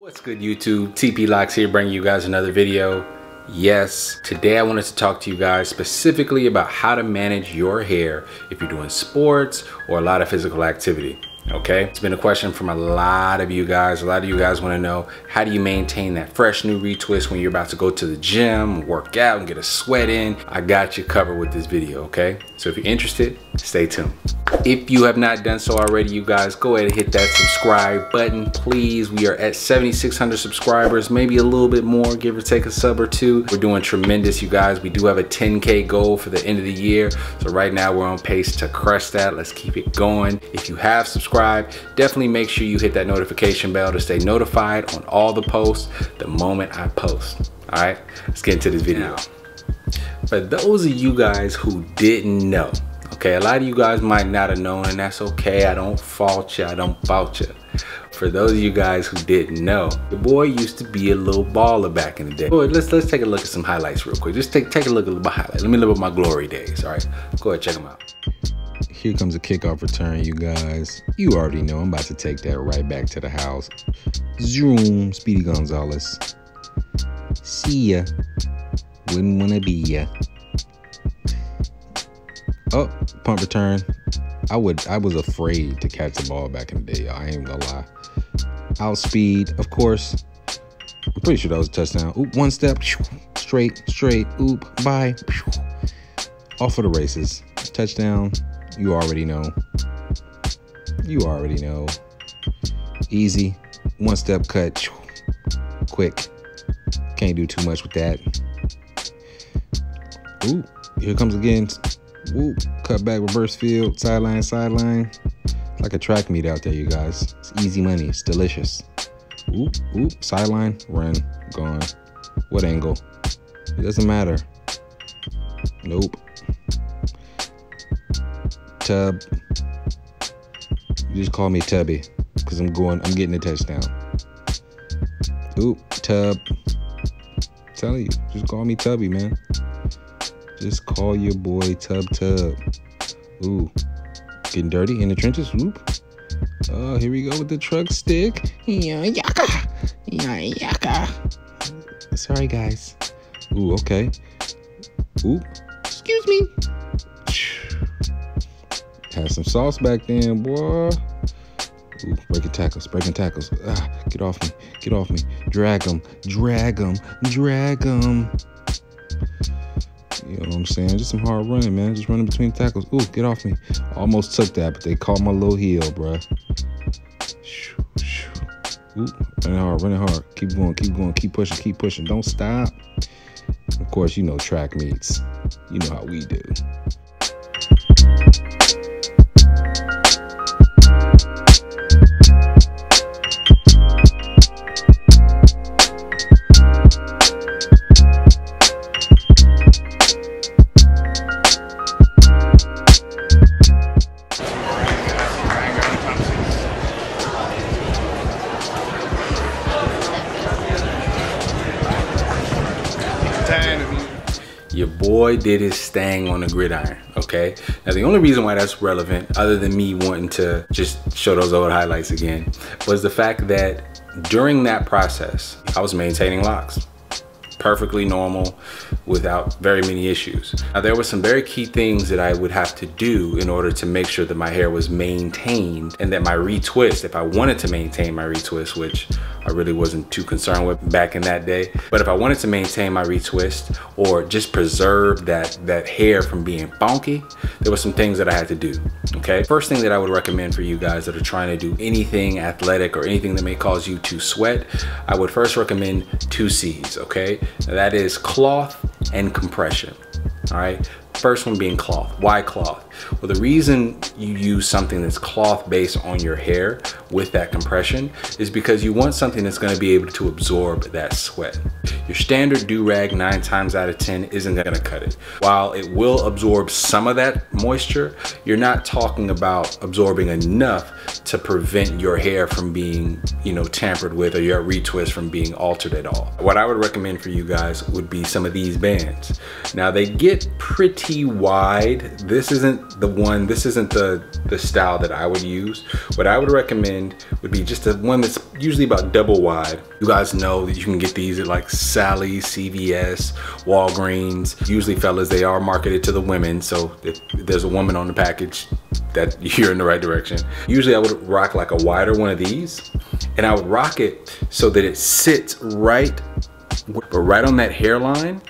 What's good, YouTube? tplocks here, bringing you guys another video. Yes, today I wanted to talk to you guys specifically about how to manage your hair if you're doing sports or a lot of physical activity. Okay, it's been a question from a lot of you guys. A lot of you guys want to know, how do you maintain that fresh new retwist when you're about to go to the gym, work out, and get a sweat in? I got you covered with this video, okay? So if you're interested, stay tuned. If you have not done so already, you guys, go ahead and hit that subscribe button, please. We are at 7,600 subscribers, maybe a little bit more, give or take a sub or two. We're doing tremendous, you guys. We do have a 10K goal for the end of the year. So right now we're on pace to crush that. Let's keep it going. If you have subscribed, definitely make sure you hit that notification bell to stay notified on all the posts the moment I post. All right, let's get into this video. For those of you guys who didn't know, okay, a lot of you guys might not have known, and that's okay. I don't fault you, I don't fault you. For those of you guys who didn't know, your boy used to be a little baller back in the day. Boy, let's take a look at some highlights real quick. Just take a look at my highlights. Let me live with my glory days, all right? Go ahead, check them out. Here comes a kickoff return, you guys. You already know I'm about to take that right back to the house. Zoom, Speedy Gonzalez. See ya. Wouldn't wanna be ya. Oh, punt return. I was afraid to catch the ball back in the day, y'all. I ain't gonna lie. Outspeed, of course. I'm pretty sure that was a touchdown. Oop, one step, straight, oop, bye. Off for the races. Touchdown. You already know. You already know. Easy. One step cut. Quick. Can't do too much with that. Ooh, here comes again. Ooh, cut back, reverse field, sideline. It's like a track meet out there, you guys. It's easy money. It's delicious. Ooh, sideline, run, gone. What angle? It doesn't matter. Nope. Tub. You just call me Tubby, because I'm getting a touchdown. Oop, tub. I'm telling you, just call me Tubby, man. Just call your boy Tub. Ooh, getting dirty in the trenches. Oop. Oh, here we go with the truck stick. Yeah, yaka. Sorry, guys. Ooh, okay. Ooh, excuse me. Had some sauce back then, boy. Ooh, breaking tackles. Ah, get off me. Drag them. You know what I'm saying? Just some hard running, man. Just running between tackles. Ooh, get off me. Almost took that, but they caught my little heel, bruh. Ooh, running hard. Keep going. Keep pushing. Don't stop. Of course, you know track meets. You know how we do. Your boy did his thing on the gridiron, okay? Now, the only reason why that's relevant, other than me wanting to just show those old highlights again, was the fact that during that process, I was maintaining locks. Perfectly normal, without very many issues. Now, there were some very key things that I would have to do in order to make sure that my hair was maintained and that my retwist, if I wanted to maintain my retwist, which I really wasn't too concerned with back in that day, but if I wanted to maintain my retwist or just preserve that hair from being funky, there were some things that I had to do, okay? First thing that I would recommend for you guys that are trying to do anything athletic or anything that may cause you to sweat, I would first recommend 2 C's, okay? Now, that is cloth and compression, all right? First one being cloth. Why cloth? Well, the reason you use something that's cloth based on your hair with that compression is because you want something that's going to be able to absorb that sweat. Your standard do-rag 9 times out of 10 isn't going to cut it. While it will absorb some of that moisture, you're not talking about absorbing enough to prevent your hair from being, you know, tampered with, or your retwist from being altered at all. What I would recommend for you guys would be some of these bands. Now, they get pretty wide. This isn't this isn't the style that I would use. What I would recommend would be just one that's usually about double wide. You guys know that you can get these at like Sally's, CVS, Walgreens. Usually, fellas, they are marketed to the women, so if there's a woman on the package, that you're in the right direction. Usually I would rock like a wider one of these, and I would rock it so that it sits right on that hairline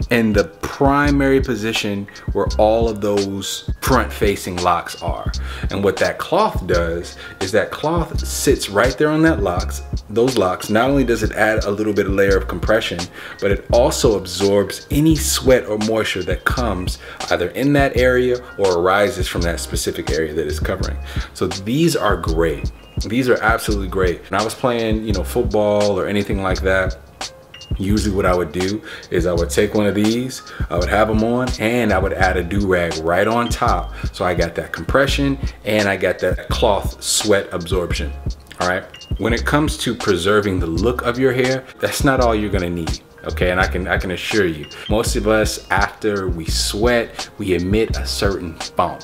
and the primary position where all of those front facing locks are. And what that cloth does is that cloth sits right there on those locks. Not only does it add a little bit of layer of compression, but it also absorbs any sweat or moisture that comes either in that area or arises from that specific area that it's covering. So these are great. These are absolutely great. When I was playing, you know, football or anything like that, usually what I would do is I would take one of these, I would have them on, and I would add a do-rag right on top. So I got that compression and I got that cloth sweat absorption. All right. When it comes to preserving the look of your hair, that's not all you're gonna need. Okay, and I can assure you, most of us, after we sweat, we emit a certain funk.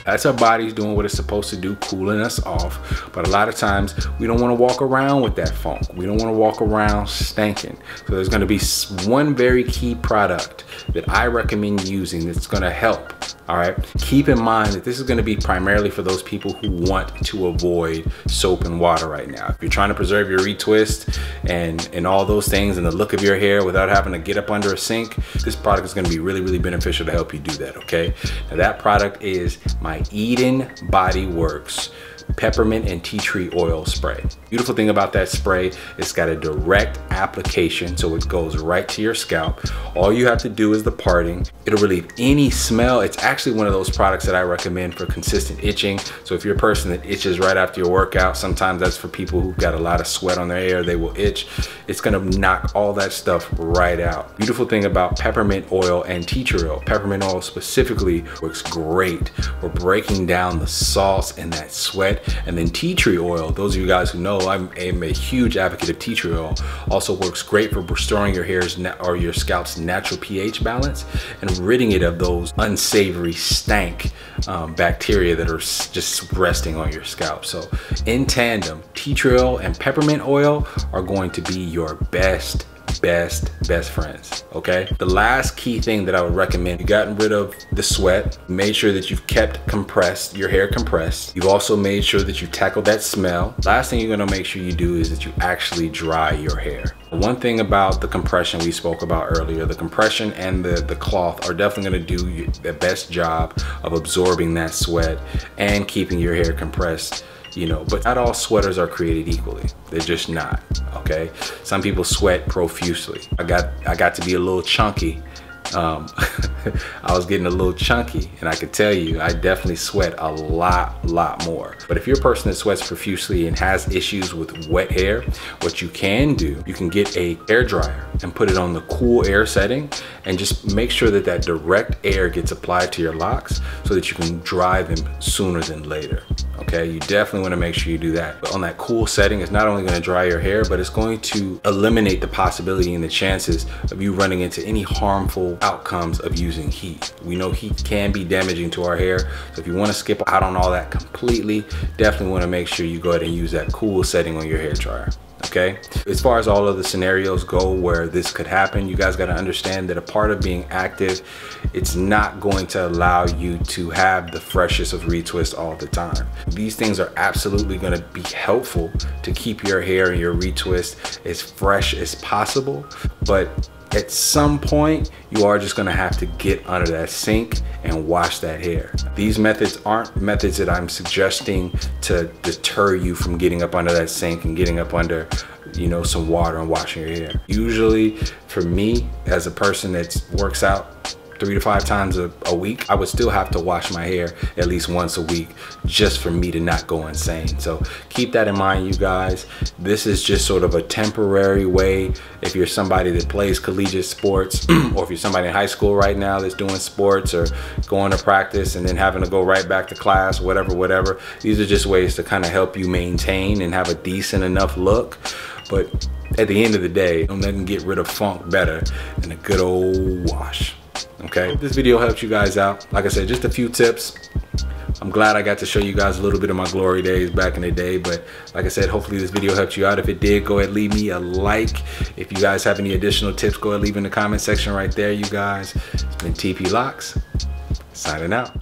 That's our bodies doing what it's supposed to do, cooling us off. But a lot of times we don't want to walk around with that funk. We don't want to walk around stinking. So there's going to be one very key product that I recommend using that's going to help. All right, keep in mind that this is going to be primarily for those people who want to avoid soap and water right now. If you're trying to preserve your retwist and all those things and the look of your hair without having to get up under a sink, this product is going to be really, really beneficial to help you do that. Okay, now that product is my Eden Body Works peppermint and tea tree oil spray. Beautiful thing about that spray, it's got a direct application, so it goes right to your scalp. All you have to do is the parting. It'll relieve any smell. It's actually one of those products that I recommend for consistent itching. So if you're a person that itches right after your workout, sometimes that's for people who've got a lot of sweat on their hair, they will itch. It's gonna knock all that stuff right out. Beautiful thing about peppermint oil and tea tree oil. Peppermint oil specifically works great for breaking down the salts and that sweat. And then tea tree oil, those of you guys who know, I'm a huge advocate of tea tree oil, also works great for restoring your hair's or your scalp's natural pH balance and ridding it of those unsavory stank bacteria that are just resting on your scalp. So in tandem, tea tree oil and peppermint oil are going to be your best friends. Okay, the last key thing that I would recommend, you've gotten rid of the sweat, made sure that you've kept your hair compressed, you've also made sure that you tackled that smell. Last thing you're going to make sure you do is that you actually dry your hair. One thing about the compression we spoke about earlier, the compression and the cloth are definitely going to do the best job of absorbing that sweat and keeping your hair compressed. You know, but not all sweaters are created equally. They're just not, okay? Some people sweat profusely. I got to be a little chunky. I was getting a little chunky, and I could tell you, I definitely sweat a lot more. But if you're a person that sweats profusely and has issues with wet hair, what you can do, you can get a hair dryer and put it on the cool air setting and just make sure that that direct air gets applied to your locks so that you can dry them sooner than later. Okay, you definitely want to make sure you do that. But on that cool setting, it's not only going to dry your hair, but it's going to eliminate the possibility and the chances of you running into any harmful outcomes of using heat. We know heat can be damaging to our hair, so if you want to skip out on all that completely, definitely want to make sure you go ahead and use that cool setting on your hair dryer. Okay, as far as all of the scenarios go where this could happen, you guys got to understand that a part of being active, it's not going to allow you to have the freshest of retwists all the time. These things are absolutely going to be helpful to keep your hair and your retwist as fresh as possible, but at some point, you are just gonna have to get under that sink and wash that hair. These methods aren't methods that I'm suggesting to deter you from getting up under that sink and getting up under, you know, some water and washing your hair. Usually, for me, as a person that works out 3 to 5 times a week, I would still have to wash my hair at least once a week just for me to not go insane. So keep that in mind, you guys. This is just sort of a temporary way. If you're somebody that plays collegiate sports or if you're somebody in high school right now that's doing sports or going to practice and then having to go right back to class, whatever, these are just ways to kind of help you maintain and have a decent enough look. But at the end of the day, don't nothing get rid of funk better than a good old wash. Okay, hope this video helps you guys out. Like I said, just a few tips. I'm glad I got to show you guys a little bit of my glory days back in the day, but like I said, hopefully this video helped you out. If it did, go ahead, leave me a like. If you guys have any additional tips, go ahead, leave in the comment section right there, you guys. It's been TP Locks, signing out.